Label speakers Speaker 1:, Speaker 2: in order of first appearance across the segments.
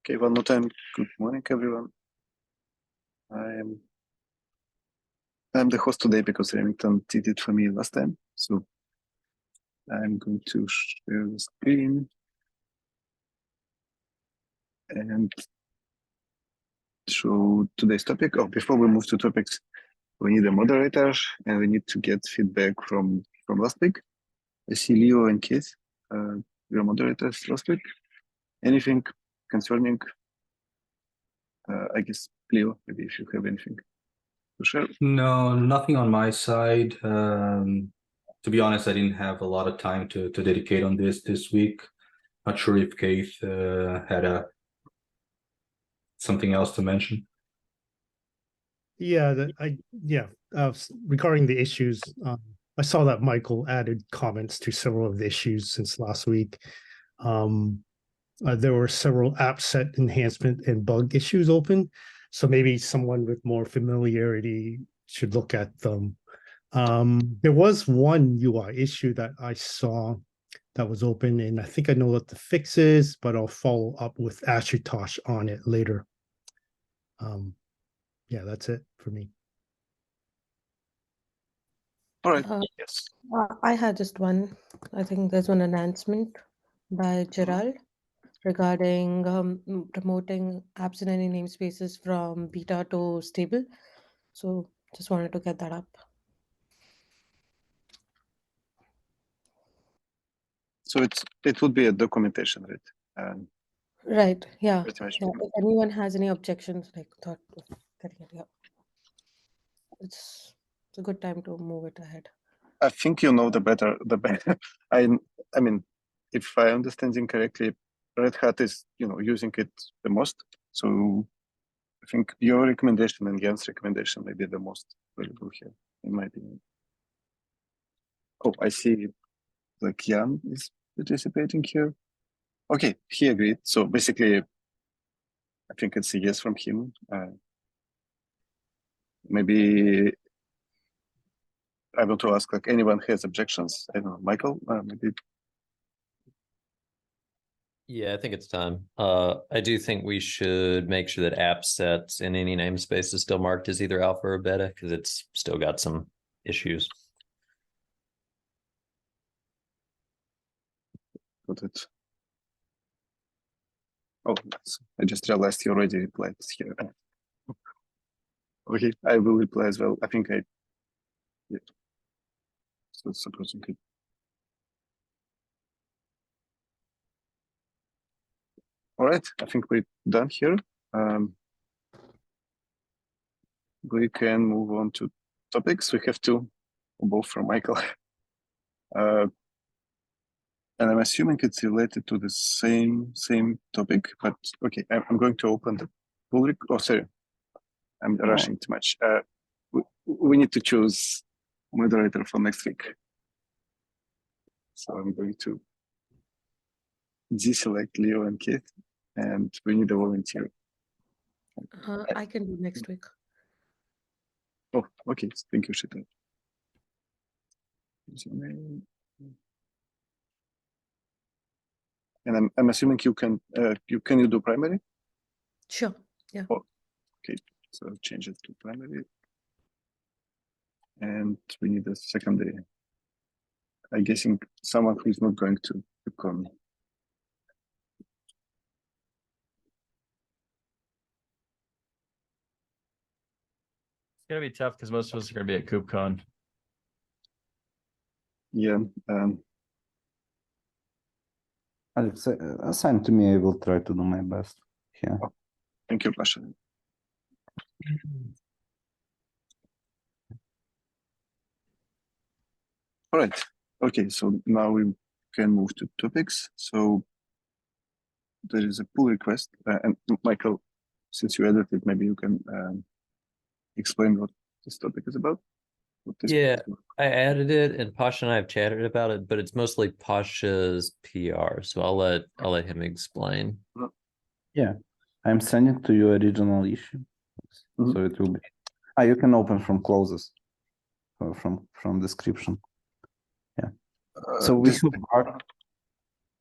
Speaker 1: Okay, one more time. Good morning, everyone. I'm the host today because Remington did it for me last time. So I'm going to share the screen and show today's topic. Oh, before we move to topics, we need a moderator and we need to get feedback from last week. I see Leo and Keith, your moderators last week. Anything concerning? I guess Leo, maybe if you have anything to share.
Speaker 2: No, nothing on my side. To be honest, I didn't have a lot of time to dedicate on this week. Not sure if Keith had something else to mention.
Speaker 3: Yeah, regarding the issues, I saw that Michael added comments to several of the issues since last week. There were several app set enhancement and bug issues open, so maybe someone with more familiarity should look at them. There was one UI issue that I saw that was open, and I think I know what the fix is, but I'll follow up with Ashutosh on it later. Yeah, that's it for me.
Speaker 1: All right. Yes.
Speaker 4: I had just one. I think there's one announcement by Gerald regarding promoting apps in any namespaces from beta to stable. So just wanted to get that up.
Speaker 1: So it would be a documentation, right?
Speaker 4: Right. Yeah.
Speaker 1: Pretty much.
Speaker 4: Yeah. If anyone has any objections, like thought of getting it, yeah. It's a good time to move it ahead.
Speaker 1: I think you know the better. I mean, if I understand it correctly, Red Hat is using it the most. So I think your recommendation and Jan's recommendation may be the most valuable here, in my opinion. Oh, I see. Like Jan is participating here. Okay, he agreed. So basically, I think it's a yes from him. Maybe I want to ask, like, anyone has objections? I don't know, Michael, maybe.
Speaker 5: Yeah, I think it's time. I do think we should make sure that app sets in any namespace is still marked as either alpha or beta because it's still got some issues.
Speaker 1: Got it. Oh, I just realized you already replied here. Okay, I will reply as well. I think yeah. So supposing All right, I think we're done here. We can move on to topics. We have two, both from Michael. And I'm assuming it's related to the same topic, but okay, I'm going to open the pull. Oh, sorry, I'm rushing too much. We need to choose moderator for next week. So I'm going to deselect Leo and Keith, and we need a volunteer.
Speaker 4: I can do next week.
Speaker 1: Oh, okay. Thank you, Shita. And I'm assuming you can you do primary?
Speaker 4: Sure. Yeah.
Speaker 1: Oh, okay. So I'll change it to primary. And we need a secondary. I'm guessing someone who is not going to come.
Speaker 6: It's gonna be tough because most of us are gonna be at KubeCon.
Speaker 1: Yeah.
Speaker 7: Alex, assign to me. I will try to do my best here.
Speaker 1: Oh, thank you, Pasha. All right. Okay, so now we can move to topics. So there is a pull request, and Michael, since you edited, maybe you can explain what this topic is about.
Speaker 5: Yeah, I added it, and Pasha and I have chatted about it, but it's mostly Pasha's PR, so I'll let him explain.
Speaker 7: Yeah, I'm sending to you original issue, so it will be. You can open from closes, from description. Yeah. So we have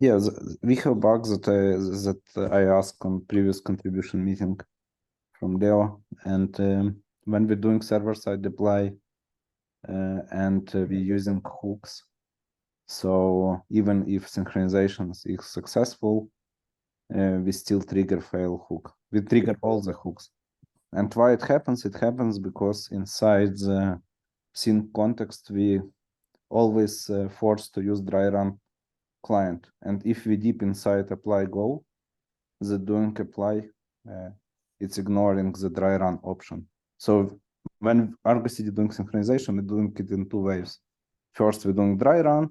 Speaker 7: Yeah, we have bugs that I asked on previous contribution meeting from Leo, and when we're doing server-side deploy and we're using hooks, so even if synchronization is successful, we still trigger fail hook. We trigger all the hooks. And why it happens? It happens because inside the sync context, we always forced to use dry run client. And if we deep inside apply go, the doing apply, it's ignoring the dry run option. So when Argo CD doing synchronization, we're doing it in two waves. First, we're doing dry run,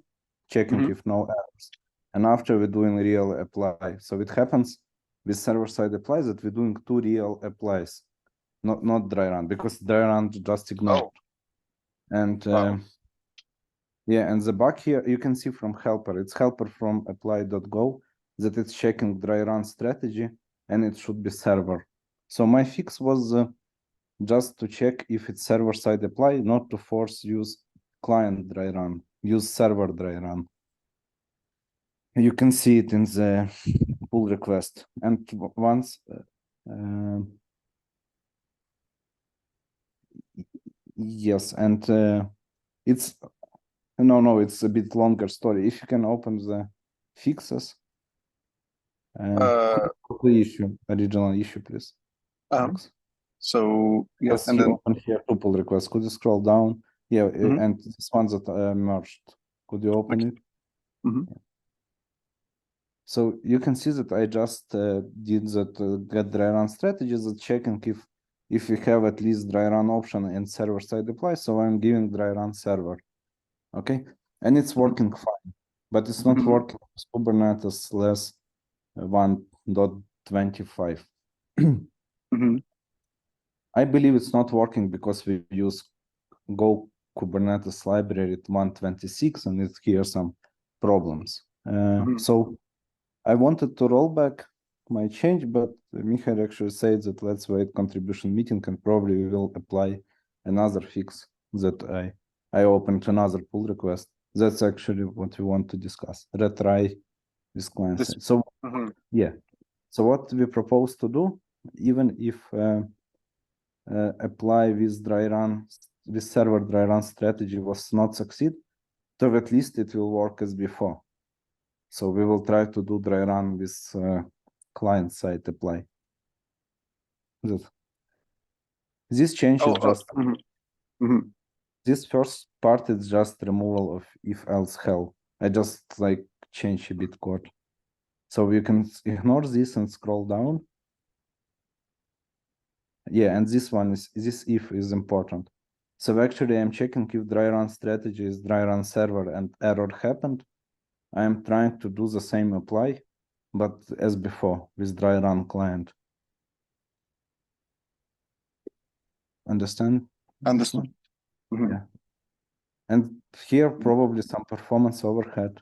Speaker 7: checking if no errors. And after we're doing real apply. So it happens with server-side applies that we're doing two real applies, not dry run, because dry run just ignored. And yeah, and the bug here, you can see from helper, it's helper from apply.go that it's checking dry run strategy and it should be server. So my fix was just to check if it's server-side apply, not to force use client dry run, use server dry run. You can see it in the pull request. And once, yes, and it's, no, it's a bit longer story. If you can open the fixes, the issue, original issue, please. Thanks.
Speaker 1: So yeah,
Speaker 7: Yes,
Speaker 1: and
Speaker 7: you
Speaker 1: then
Speaker 7: open here two pull requests. Could you scroll down? Yeah, and this one that merged. Could you open it? Yeah. So you can see that I just did that get dry run strategies that checking if we have at least dry run option and server side apply. So I'm giving dry run server. Okay, and it's working fine, but it's not working with Kubernetes less 1.25. I believe it's not working because we use Go Kubernetes library at 126 and it here some problems. So I wanted to roll back my change, but Michael actually said that let's wait contribution meeting and probably we will apply another fix that I opened another pull request. That's actually what we want to discuss. Retry this client side. So yeah. So what we propose to do, even if apply with dry run, with server dry run strategy was not succeed, so at least it will work as before. So we will try to do dry run with client side apply. This change is just this first part is just removal of if else hell. I just like change a bit code. So you can ignore this and scroll down. Yeah, and this one is this if is important. So actually I'm checking if dry run strategy is dry run server and error happened. I am trying to do the same apply, but as before with dry run client. Understand?
Speaker 1: Understood.
Speaker 7: Yeah. And here probably some performance overhead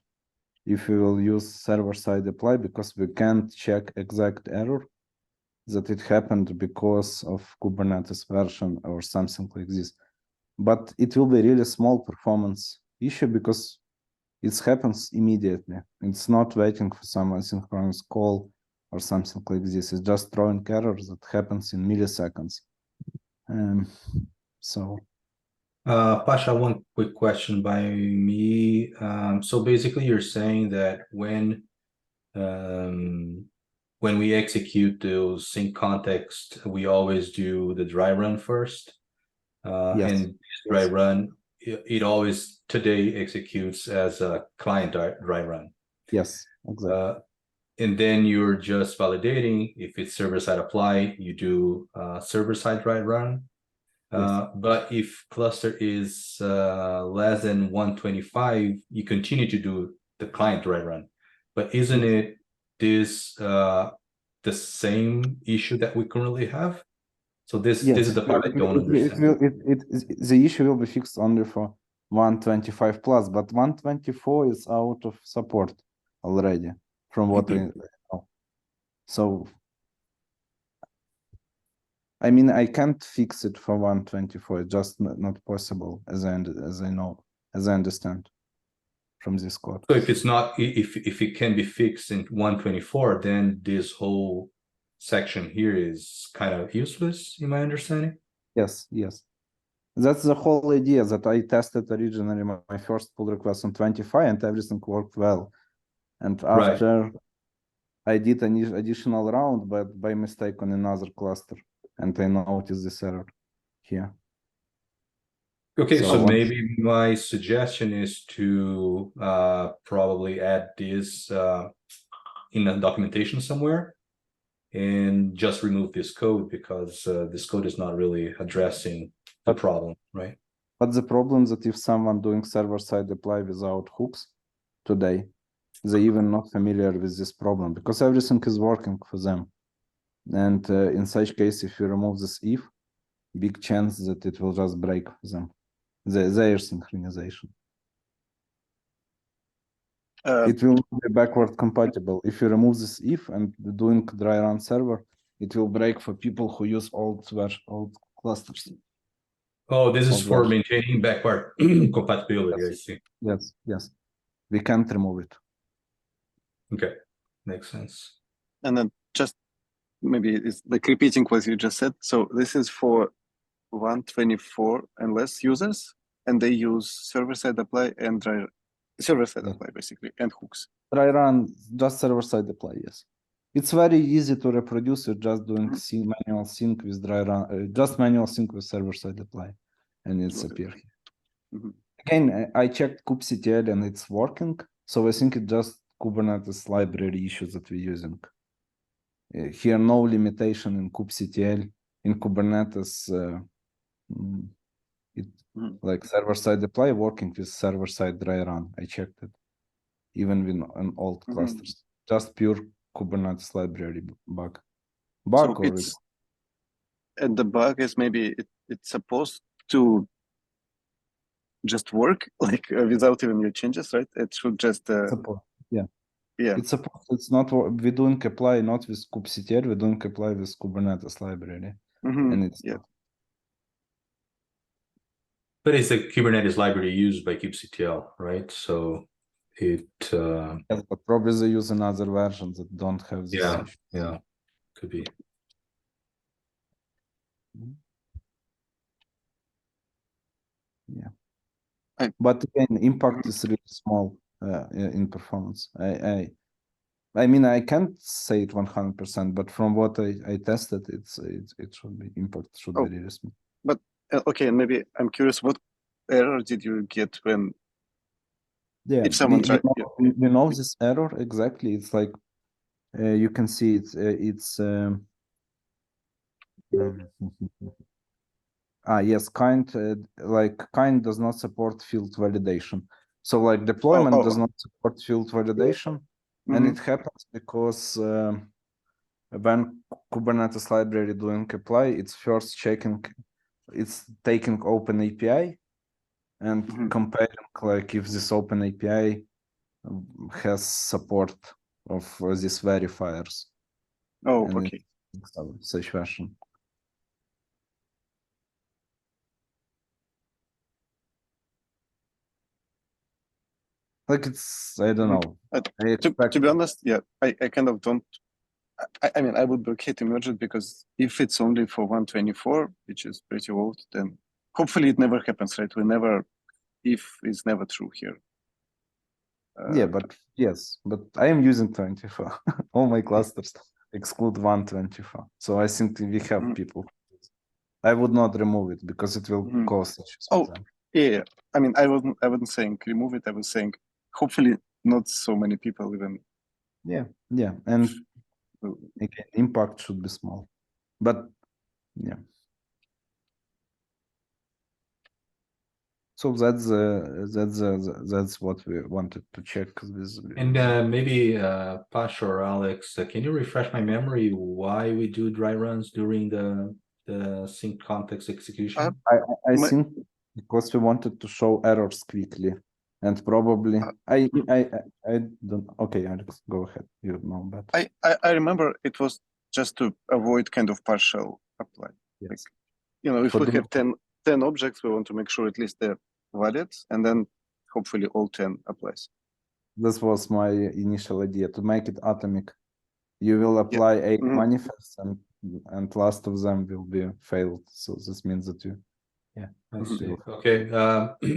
Speaker 7: if we will use server-side apply because we can't check exact error that it happened because of Kubernetes version or something like this. But it will be really small performance issue because it happens immediately. It's not waiting for some asynchronous call or something like this. It's just throwing errors that happens in milliseconds. So
Speaker 2: Pasha, one quick question by me. So basically you're saying that when we execute those sync context, we always do the dry run first.
Speaker 7: yes.
Speaker 2: And dry run, it always today executes as a client dry run.
Speaker 7: Yes, exactly.
Speaker 2: And then you're just validating if it's server-side apply, you do server-side dry run. But if cluster is less than 125, you continue to do the client dry run. But isn't it this the same issue that we currently have? So this is the part I don't understand.
Speaker 7: The issue will be fixed only for 125 plus, but 124 is out of support already from what I know. So I mean, I can't fix it for 124. It's just not possible, as I know, as I understand. from this code.
Speaker 2: So if it's not, if it can be fixed in 124, then this whole section here is kind of useless, in my understanding.
Speaker 7: Yes, yes. That's the whole idea, that I tested originally my first pull request on 25 and everything worked well. And
Speaker 2: Right.
Speaker 7: after I did an additional round, but by mistake on another cluster, and I noticed this error here.
Speaker 2: Okay, so
Speaker 7: So
Speaker 2: maybe my suggestion is to probably add this in the documentation somewhere and just remove this code, because this code is not really addressing the problem, right?
Speaker 7: But the problem is that if someone doing server-side apply without hooks today, they're even not familiar with this problem because everything is working for them. And in such case, if you remove this if, big chance that it will just break for them, their synchronization. It will not be backward compatible. If you remove this if and doing dry run server, it will break for people who use old clusters.
Speaker 2: Oh, this is
Speaker 7: Old
Speaker 2: for
Speaker 7: version.
Speaker 2: maintaining backward compatibility, I see.
Speaker 7: Yes, yes. We can't remove it.
Speaker 2: Okay, makes sense.
Speaker 1: And then just maybe it's like repeating what you just said. So this is for 124 and less users, and they use server-side apply and server-side
Speaker 7: Yeah.
Speaker 1: apply basically and hooks.
Speaker 7: Dry run, just server-side apply, yes. It's very easy to reproduce it, just doing manual sync with dry run, just manual sync with server-side apply, and it's
Speaker 1: Got it.
Speaker 7: appear here.
Speaker 1: Mhm.
Speaker 7: Again, I checked kubectl and it's working, so I think it's just Kubernetes library issues that we're using. Here, no limitation in kubectl. In Kubernetes, like server-side apply working with server-side dry run. I checked it, even with on old clusters. Just pure Kubernetes library bug.
Speaker 1: So and the bug is maybe it's supposed to just work like without even your changes, right? It should just
Speaker 7: support. Yeah.
Speaker 1: Yeah.
Speaker 7: It's supposed. It's not. We're doing apply not with kubectl. We're doing apply with Kubernetes library, and it's
Speaker 1: yeah.
Speaker 2: But it's a Kubernetes library used by kubectl, right? So it
Speaker 7: yes, but probably they use another version that don't have this issue.
Speaker 2: Yeah, could be.
Speaker 7: Yeah.
Speaker 1: But
Speaker 7: again, impact is really small in performance. I mean, I can't say it 100%, but from what I tested, it should be impact should be really small.
Speaker 1: But okay, and maybe I'm curious, what error did you get when?
Speaker 7: Yeah,
Speaker 1: if someone tried,
Speaker 7: we know this error exactly. It's like you can see it's yes, kind does not support field validation. So like deployment does not support field validation, and it happens because when Kubernetes library doing apply, it's first checking, it's taking Open API and comparing like if this Open API has support of these verifiers.
Speaker 1: Oh,
Speaker 7: and
Speaker 1: okay.
Speaker 7: Such fashion. Like it's, I don't know.
Speaker 1: To be honest, yeah, I kind of don't. I mean, I would be okay to merge it because if it's only for 124, which is pretty old, then hopefully it never happens, right? If is never true here.
Speaker 7: Yeah, but yes, but I am using 24. All my clusters exclude 124. So I think we have people. I would not remove it because it will cause issues for them.
Speaker 1: Yeah. I mean, I wasn't saying remove it. I was saying hopefully not so many people even.
Speaker 7: Yeah, and again, impact should be small, but yeah. So that's what we wanted to check with.
Speaker 2: And maybe Pasha or Alex, can you refresh my memory why we do dry runs during the sync context execution?
Speaker 7: I think because we wanted to show errors quickly, and probably I don't. Okay, Alex, go ahead. You know better.
Speaker 1: I remember it was just to avoid kind of partial apply.
Speaker 7: Yes.
Speaker 1: Like, if we have 10 objects, we want to make sure at least they're valid, and then hopefully all 10 applies.
Speaker 7: This was my initial idea, to make it atomic. You will apply 8
Speaker 1: Mhm.
Speaker 7: manifests and last of them will be failed. So this means that you,
Speaker 2: I
Speaker 1: Mhm.
Speaker 2: see. Okay,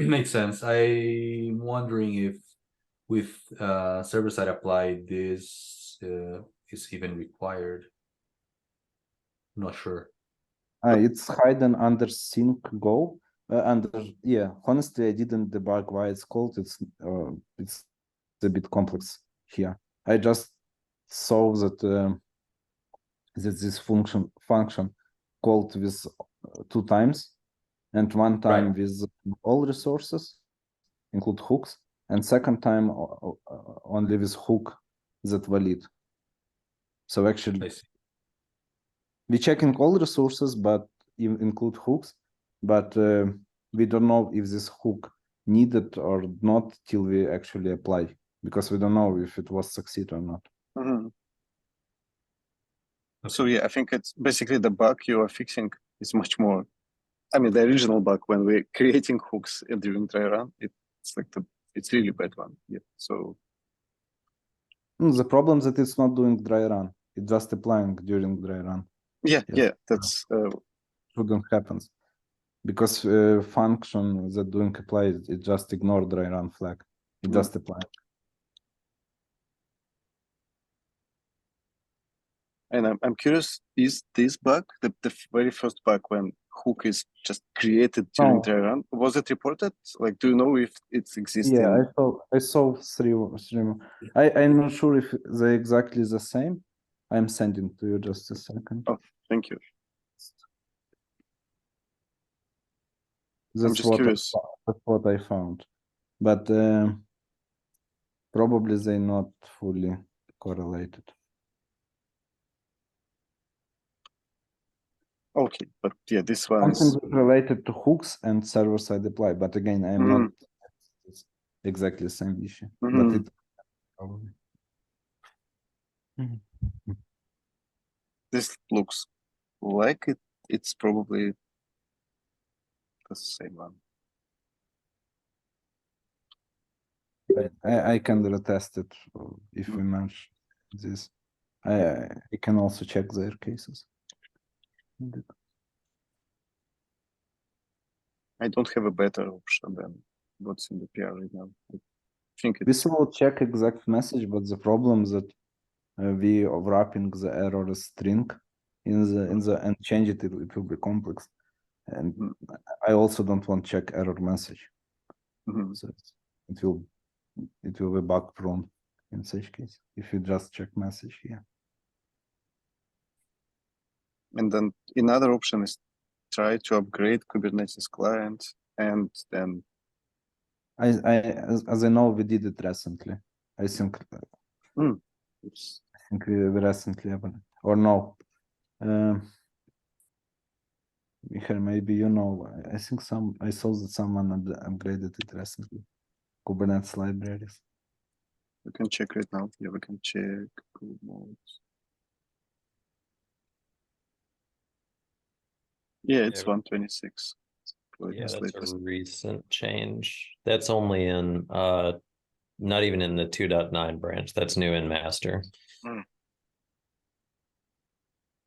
Speaker 2: makes sense. I'm wondering if with server-side apply, this is even required. Not sure.
Speaker 7: it's hidden under sync go. Honestly, I didn't debug why it's called. It's a bit complex here. I just saw that that this function called with 2 times, and 1 time
Speaker 2: Right.
Speaker 7: with all resources, include hooks, and second time only with hook that valid. So actually,
Speaker 2: I see.
Speaker 7: we checking all resources, but include hooks, but we don't know if this hook needed or not till we actually apply, because we don't know if it was succeed or not.
Speaker 1: Mhm.
Speaker 2: Okay.
Speaker 1: So yeah, I think it's basically the bug you are fixing is much more. I mean, the original bug when we're creating hooks during dry run, it's like it's really bad one. Yeah. So
Speaker 7: The problem is that it's not doing dry run; it's just applying during dry run.
Speaker 1: yeah,
Speaker 7: Yes.
Speaker 1: that's
Speaker 7: Shouldn't happen, because function that doing apply it just ignore dry run flag. It
Speaker 1: Mm.
Speaker 7: just apply.
Speaker 1: and I'm curious, is this bug the very first bug when hook is just created during
Speaker 7: No.
Speaker 1: dry run? Was it reported? Like, do you know if it's existing?
Speaker 7: Yeah, I saw three more. I'm not sure if they're exactly the same. I'm sending to you just a second.
Speaker 1: Oh, thank you.
Speaker 7: That's
Speaker 1: just curious.
Speaker 7: That's what I found, but probably they're not fully correlated.
Speaker 1: Okay, but yeah, this one is
Speaker 7: Something related to hooks and server-side apply, but again, I'm not it's exactly the same issue, but it probably.
Speaker 1: this looks like it's probably the same one.
Speaker 7: I can retest it if we mention this. I can also check their cases.
Speaker 1: I don't have a better option than what's in the PR right now. I think
Speaker 7: This
Speaker 1: it's
Speaker 7: will check exact message, but the problem is that we are wrapping the error string in the and change it will be complex, and I also don't want check error message. So it will be bug prone in such case if you just check message here.
Speaker 1: And then another option is try to upgrade Kubernetes client, and then
Speaker 7: As I know, we did it recently. I think
Speaker 1: oops.
Speaker 7: I think we recently or no. Michael, maybe you know. I think I saw that someone upgraded it recently. Kubernetes libraries.
Speaker 1: We can check right now. Yeah, we can check good modes. Yeah, it's 126.
Speaker 5: Yeah, that's a recent change. That's only in not even in the 2.9 branch. That's new in master.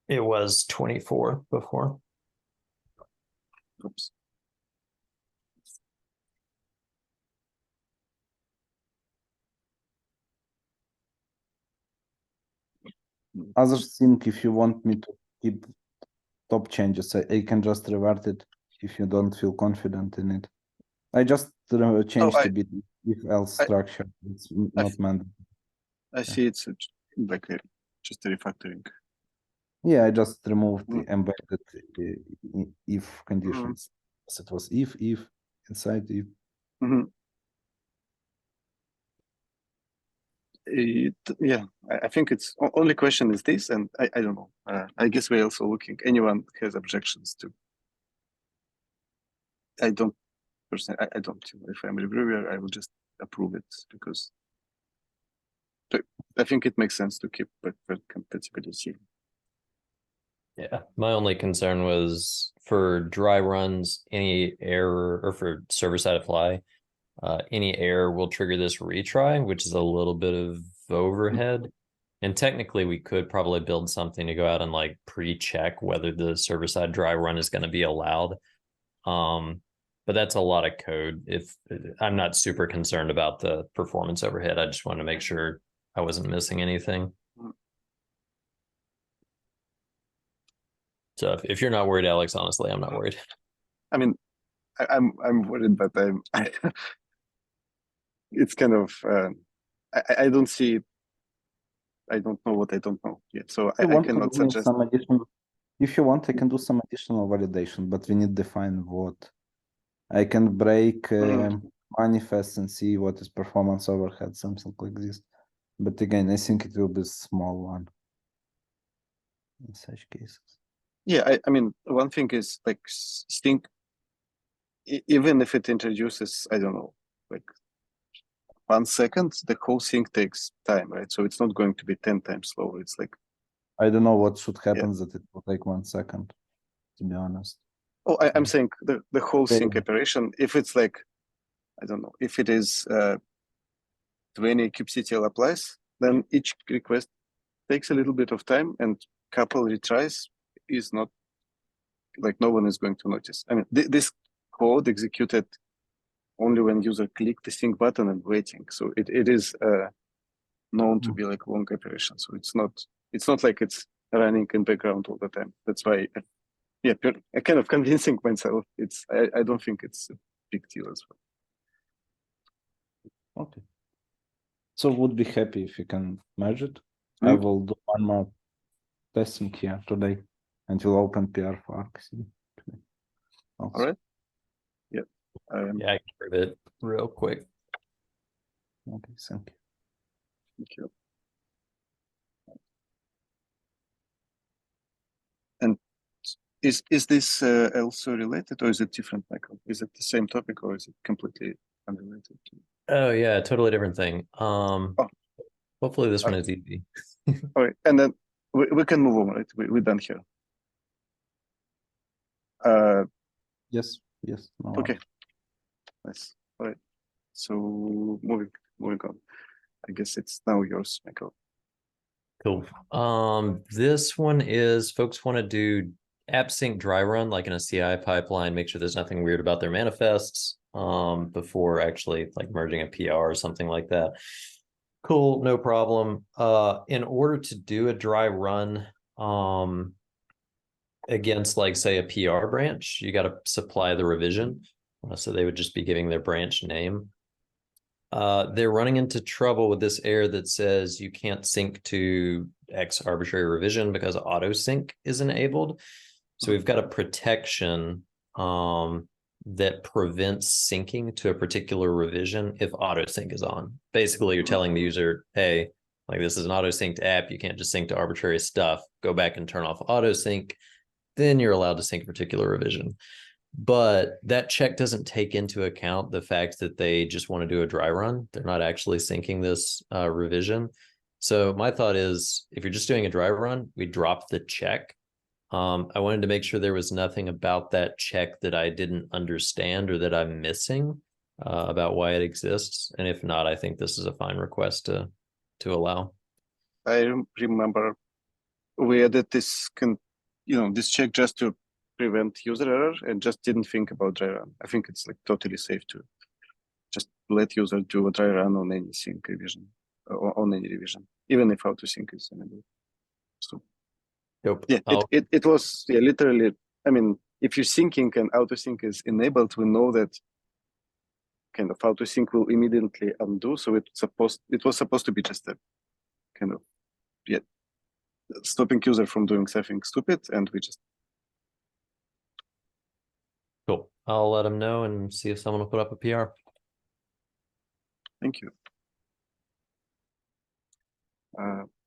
Speaker 5: It was 24 before.
Speaker 1: Oops.
Speaker 7: Other thing, if you want me to keep top changes, I can just revert it if you don't feel confident in it. I just changed a bit if else structure. It's not mandatory.
Speaker 1: I see it's like just a refactoring.
Speaker 7: Yeah, I just removed the embedded if conditions. So it was if inside if.
Speaker 1: Yeah, I think it's only question is this, and I don't know. I guess we're also looking. Anyone has objections to? I don't personally. I don't. If I'm a reviewer, I will just approve it because I think it makes sense to keep backward compatibility.
Speaker 5: Yeah, my only concern was for dry runs, any error, or for server-side apply, Any error will trigger this retry, which is a little bit of overhead. And technically, we could probably build something to go out and like pre-check whether the server-side dry run is going to be allowed. But that's a lot of code. If I'm not super concerned about the performance overhead, I just want to make sure I wasn't missing anything. So if you're not worried, Alex, honestly, I'm not worried.
Speaker 1: I mean, I'm worried, but it's kind of I don't see. I don't know what I don't know yet, so I cannot suggest.
Speaker 7: Some additional. If you want, I can do some additional validation, but we need to define what. I can break manifest and see what is performance overhead, something like this. But again, I think it will be a small one in such cases.
Speaker 1: Yeah, I mean, one thing is like sync, even if it introduces, I don't know, like 1 second, the whole sync takes time, right? So it's not going to be 10 times slower. It's like,
Speaker 7: I don't know what should happen that it will take 1 second, to be honest.
Speaker 1: oh, I'm saying the whole sync operation, if it's like, I don't know, if it is 20 kubectl applies, then each request takes a little bit of time, and couple retries is not like no one is going to notice. I mean, this code executed only when user click the sync button and waiting. So it is known to be like long operation. So it's not like it's running in background all the time. That's why, yeah, I kind of convincing myself. I don't think it's a big deal as well.
Speaker 7: Okay. So would be happy if you can merge it. I will do one more testing here today, and we'll open PR for Arc today.
Speaker 1: All right. Yeah.
Speaker 5: Yeah, I can prove it real quick.
Speaker 7: Okay, thank you.
Speaker 1: Thank you. And is this also related, or is it different, Michael? Is it the same topic, or is it completely unrelated?
Speaker 5: Oh yeah, totally different thing. Hopefully this one is easy.
Speaker 1: All right, and then we can move on, right? We're done here.
Speaker 7: Yes. No
Speaker 1: Okay. Nice. All right. So moving on. I guess it's now yours, Michael.
Speaker 5: Cool. This one is folks want to do app sync dry run like in a CI pipeline, make sure there's nothing weird about their manifests before actually like merging a PR or something like that. Cool, no problem. In order to do a dry run against like say a PR branch, you got to supply the revision. So they would just be giving their branch name. They're running into trouble with this error that says you can't sync to X arbitrary revision because auto sync is enabled. So we've got a protection that prevents syncing to a particular revision if auto sync is on. Basically, you're telling the user, hey, like this is an auto synced app. You can't just sync to arbitrary stuff. Go back and turn off auto sync. Then you're allowed to sync a particular revision. But that check doesn't take into account the fact that they just want to do a dry run. They're not actually syncing this revision. So my thought is, if you're just doing a dry run, we drop the check. I wanted to make sure there was nothing about that check that I didn't understand or that I'm missing about why it exists. And if not, I think this is a fine request to allow.
Speaker 1: I remember we added this this check just to prevent user error and just didn't think about dry run. I think it's like totally safe to just let user do a dry run on any sync revision or on any revision, even if auto sync is enabled. So yeah, it was literally. I mean, if you're syncing and auto sync is enabled, we know that kind of auto sync will immediately undo. So it was supposed to be just a kind of stopping user from doing something stupid, and we just.
Speaker 5: Cool. I'll let them know and see if someone will put up a PR.
Speaker 1: Thank you.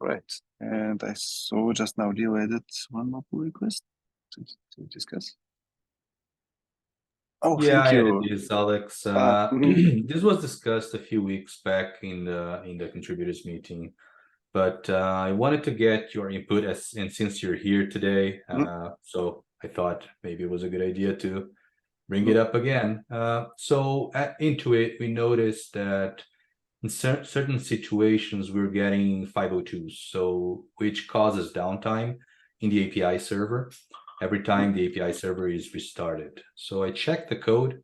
Speaker 1: Right, and I saw just now Leo added one more pull request to discuss. Oh,
Speaker 2: yeah,
Speaker 1: thank you.
Speaker 2: It is, Alex. This was discussed a few weeks back in the contributors meeting, but I wanted to get your input and since you're here today, so I thought maybe it was a good idea to bring it up again. So into it, we noticed that in certain situations, we're getting 502s, so which causes downtime in the API server every time the API server is restarted. So I checked the code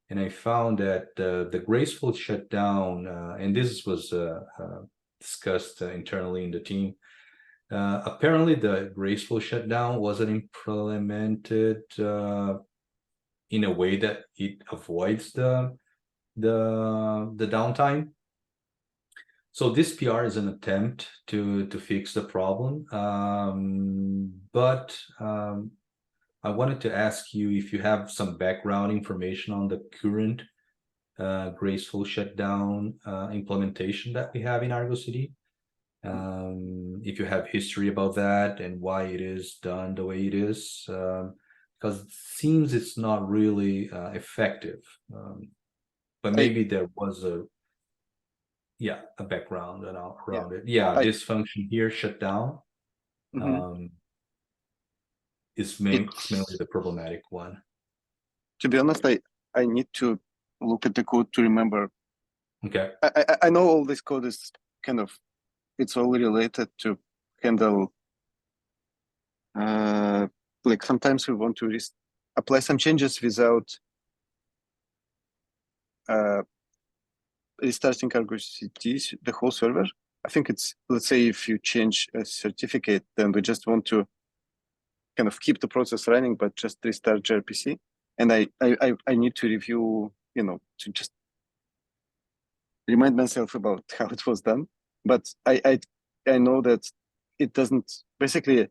Speaker 2: and I found that the graceful shutdown, and this was discussed internally in the team. Apparently, the graceful shutdown wasn't implemented in a way that it avoids the downtime. So this PR is an attempt to fix the problem, but I wanted to ask you if you have some background information on the current graceful shutdown implementation that we have in Argo CD. If you have history about that and why it is done the way it is, because it seems it's not really effective. But maybe there was a background around it. This function here, shutdown, is mainly the problematic one.
Speaker 1: To be honest, I need to look at the code to remember.
Speaker 2: Okay.
Speaker 1: I know all this code is kind of, it's all related to handle, like sometimes we want to apply some changes without restarting Argo CD, the whole server. I think it's, let's say if you change a certificate, then we just want to kind of keep the process running, but just restart gRPC. And I need to review, to just remind myself about how it was done. But I know that it doesn't, basically,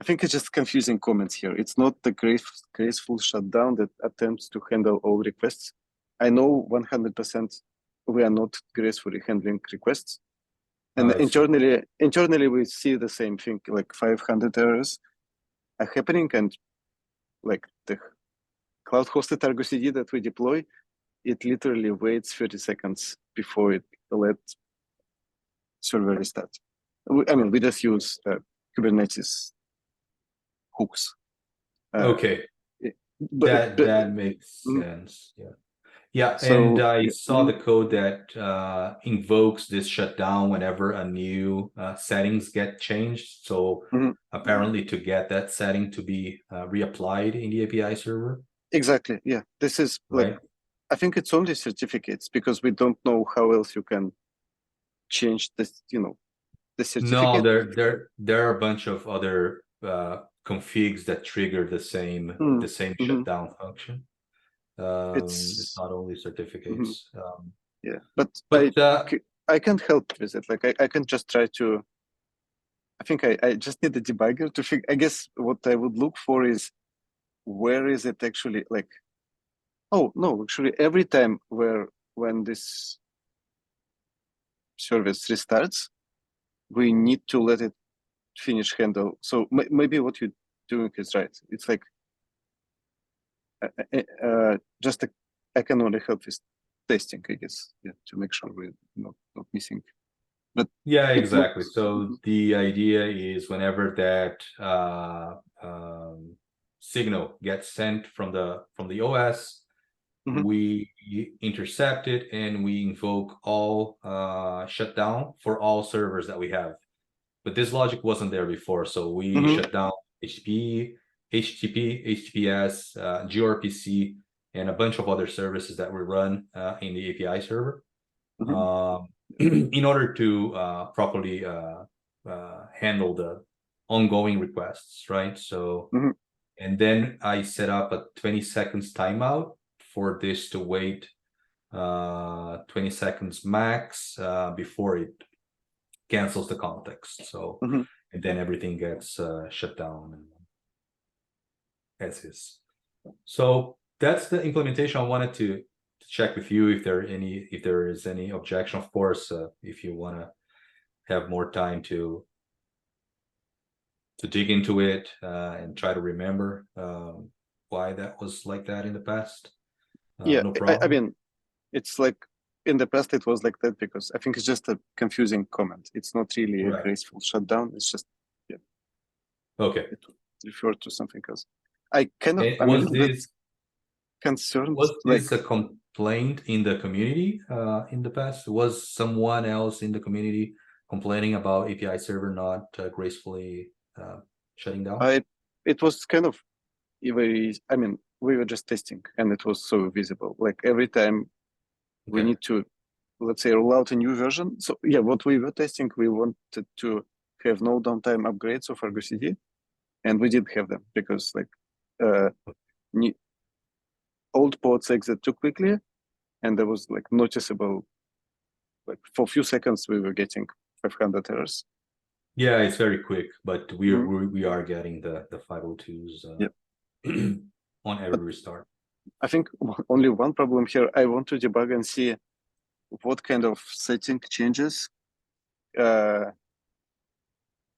Speaker 1: I think it's just confusing comments here. It's not the graceful shutdown that attempts to handle all requests. I know 100% we are not gracefully handling requests. And internally we see the same thing, like 500 errors are happening, and like the cloud hosted Argo CD that we deploy, it literally waits 30 seconds before it lets server restart. We just use Kubernetes hooks.
Speaker 2: Okay. That makes sense. Yeah,
Speaker 1: So,
Speaker 2: and I saw the code that invokes this shutdown whenever a new settings get changed. So apparently to get that setting to be reapplied in the API server.
Speaker 1: Exactly, yeah. This is like, I think it's only certificates because we don't know how else you can change this, the certificate.
Speaker 2: No, there are a bunch of other configs that trigger the same shutdown function. It's not only certificates.
Speaker 1: Yeah, but I can't help with it. Like I can just try to. I think I just need the debugger to figure. I guess what I would look for is where is it actually like. Oh no! Actually, every time when this service restarts, we need to let it finish handle. So maybe what you're doing is right. It's like I can only help with testing, I guess, to make sure we're not missing. But
Speaker 2: yeah, exactly. So the idea is whenever that signal gets sent from the OS, we intercept it and we invoke all shutdown for all servers that we have. But this logic wasn't there before, so we shut down HTTP, HTTPS, gRPC, and a bunch of other services that we run in the API server in order to properly handle the ongoing requests, right? So, and then I set up a 20 seconds timeout for this to wait 20 seconds max before it cancels the context. So, and then everything gets shut down as is. So that's the implementation. I wanted to check with you if there is any objection. Of course, if you want to have more time to dig into it and try to remember why that was like that in the past. No problem.
Speaker 1: I mean, it's like in the past it was like that because I think it's just a confusing comment. It's not really a graceful shutdown. It's just
Speaker 2: okay.
Speaker 1: It referred to something else. I kind of concerned.
Speaker 2: Was
Speaker 1: Like,
Speaker 2: this a complaint in the community in the past? Was someone else in the community complaining about API server not gracefully shutting down?
Speaker 1: it was kind of very. I mean, we were just testing, and it was so visible. Like every time we
Speaker 2: Okay.
Speaker 1: need to, let's say, roll out a new version. So yeah, what we were testing, we wanted to have no downtime upgrades of Argo CD, and we did have them because like new, old ports exit too quickly, and there was like noticeable, like for a few seconds we were getting 500 errors.
Speaker 2: Yeah, it's very quick, but we
Speaker 1: Mhm.
Speaker 2: are getting the 502s
Speaker 1: Yep.
Speaker 2: on every restart.
Speaker 1: I think only one problem here. I want to debug and see what kind of setting changes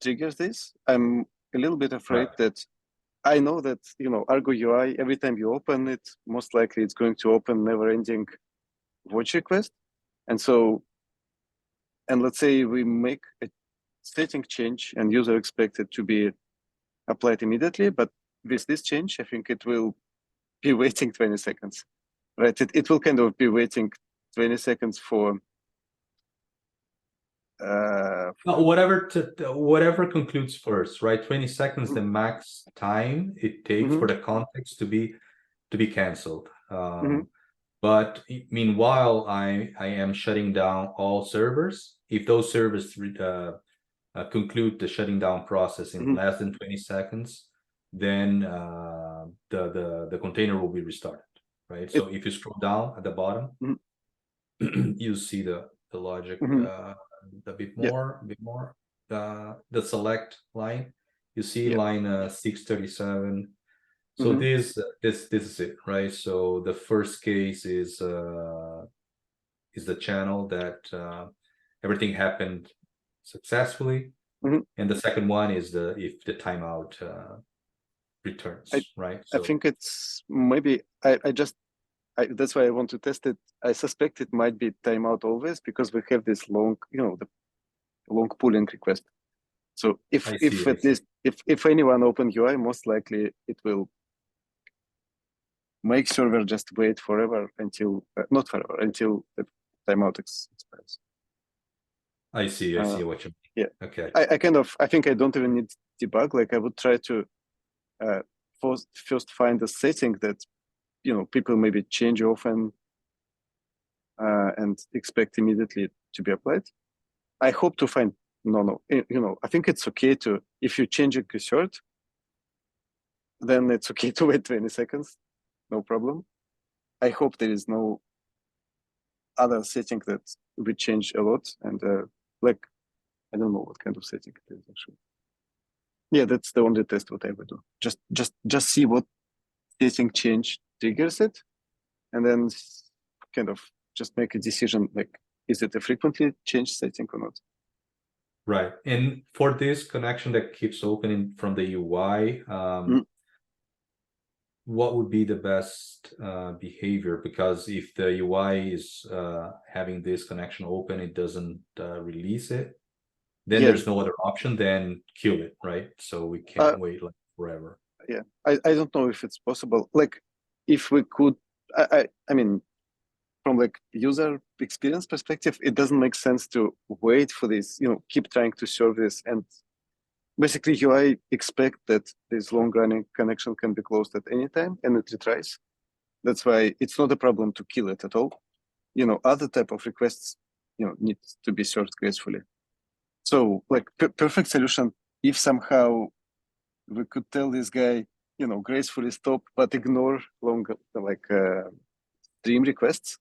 Speaker 1: triggers this. I'm a little bit afraid
Speaker 2: Right.
Speaker 1: that I know that, Argo UI, every time you open it, most likely it's going to open never-ending watch request. And so, and let's say we make a setting change and user expects it to be applied immediately, but with this change, I think it will be waiting 20 seconds, right? It will kind of be waiting 20 seconds for
Speaker 2: Whatever concludes first, right? 20 seconds, the max time it takes for the context to be canceled. But meanwhile, I am shutting down all servers. If those servers conclude the shutting down process in less than 20 seconds, then the container will be restarted, right? So if you scroll down at the bottom, you see the logic a bit more, the select line. You see line 637. So this is it, right? So the first case is the channel that everything happened successfully, and the second one is if the timeout returns, right?
Speaker 1: I think it's maybe that's why I want to test it. I suspect it might be timeout always because we have this long, the long pooling request. So if at least if anyone open UI, most likely it will make server just wait forever until not forever until the timeout expires.
Speaker 2: I see what you mean.
Speaker 1: Yeah.
Speaker 2: Okay.
Speaker 1: I think I don't even need debug. Like I would try to first find a setting that people maybe change often and expect immediately to be applied. I hope to find no. I think it's okay to, if you change a keysert, then it's okay to wait 20 seconds, no problem. I hope there is no other setting that we change a lot, and like I don't know what kind of setting it is actually. Yeah, that's the only test what I would do. Just see what setting change triggers it, and then kind of just make a decision like, is it a frequently changed setting or not?
Speaker 2: Right. And for this connection that keeps opening from the UI, what would be the best behavior? Because if the UI is having this connection open, it doesn't release it, then there's no other option than kill it, right? So we can't wait like forever.
Speaker 1: Yeah, I don't know if it's possible. Like, if we could, I mean, from like user experience perspective, it doesn't make sense to wait for this, keep trying to serve this, and basically UI expect that this long running connection can be closed at any time and it retries. That's why it's not a problem to kill it at all. Other type of requests, need to be served gracefully. So like perfect solution, if somehow we could tell this guy, gracefully stop, but ignore long stream requests,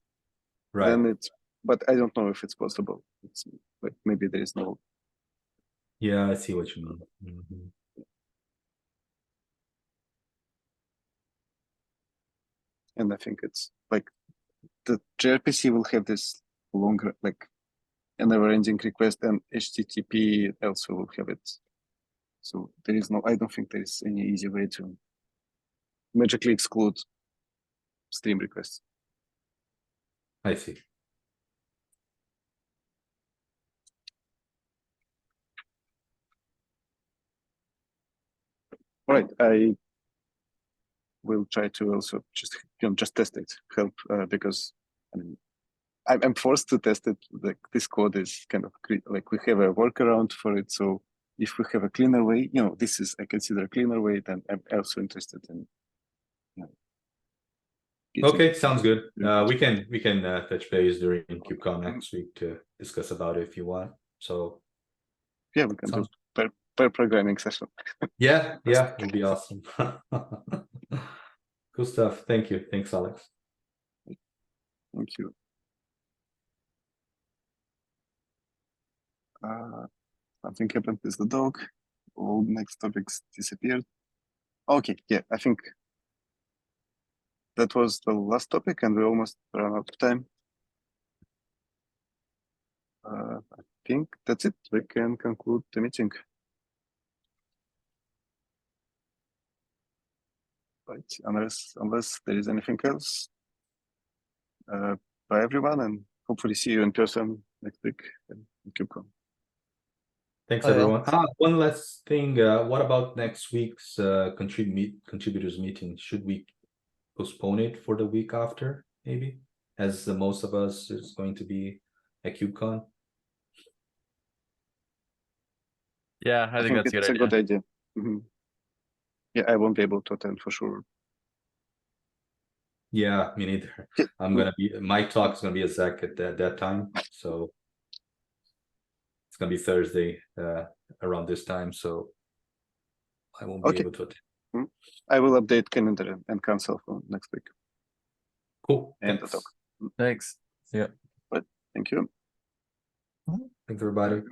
Speaker 2: right?
Speaker 1: Then it's, but I don't know if it's possible. It's like maybe there is no.
Speaker 2: Yeah, I see what you mean.
Speaker 1: And I think it's like the gRPC will have this longer, like a never-ending request, and HTTP also will have it. So there is no, I don't think there is any easy way to magically exclude stream requests.
Speaker 2: I see.
Speaker 1: All right, we'll try to also just just test it, help because I mean I'm forced to test it. Like this code is kind of like we have a workaround for it. So if we have a cleaner way, this is I consider a cleaner way. Then I'm also interested in.
Speaker 2: Okay, sounds good. We can touch base during KubeCon next week to discuss about it if you want. So
Speaker 1: yeah, we can do per programming session.
Speaker 2: yeah, it'll be awesome. Cool stuff. Thank you. Thanks, Alex.
Speaker 1: Thank you. Something happened with the dog. All next topics disappeared. Okay, yeah, I think that was the last topic, and we almost ran out of time. I think that's it. We can conclude the meeting. Right, unless there is anything else. Bye everyone, and hopefully see you in person next week in KubeCon.
Speaker 2: Thanks,
Speaker 6: Bye, all.
Speaker 2: everyone. One last thing. What about next week's contributors meeting? Should we postpone it for the week after, maybe? As most of us is going to be at KubeCon.
Speaker 6: Yeah, I think that's
Speaker 1: it's a good idea. Yeah, I won't be able to attend for sure.
Speaker 2: Yeah, me neither.
Speaker 1: Yeah.
Speaker 2: My talk is gonna be a Zach at that time, so it's gonna be Thursday around this time, so I won't be able to attend.
Speaker 1: I will update calendar and cancel for next week.
Speaker 2: Cool.
Speaker 1: And
Speaker 2: Thanks.
Speaker 1: the talk.
Speaker 6: Thanks. Yeah.
Speaker 1: But thank you.
Speaker 2: Thanks, everybody.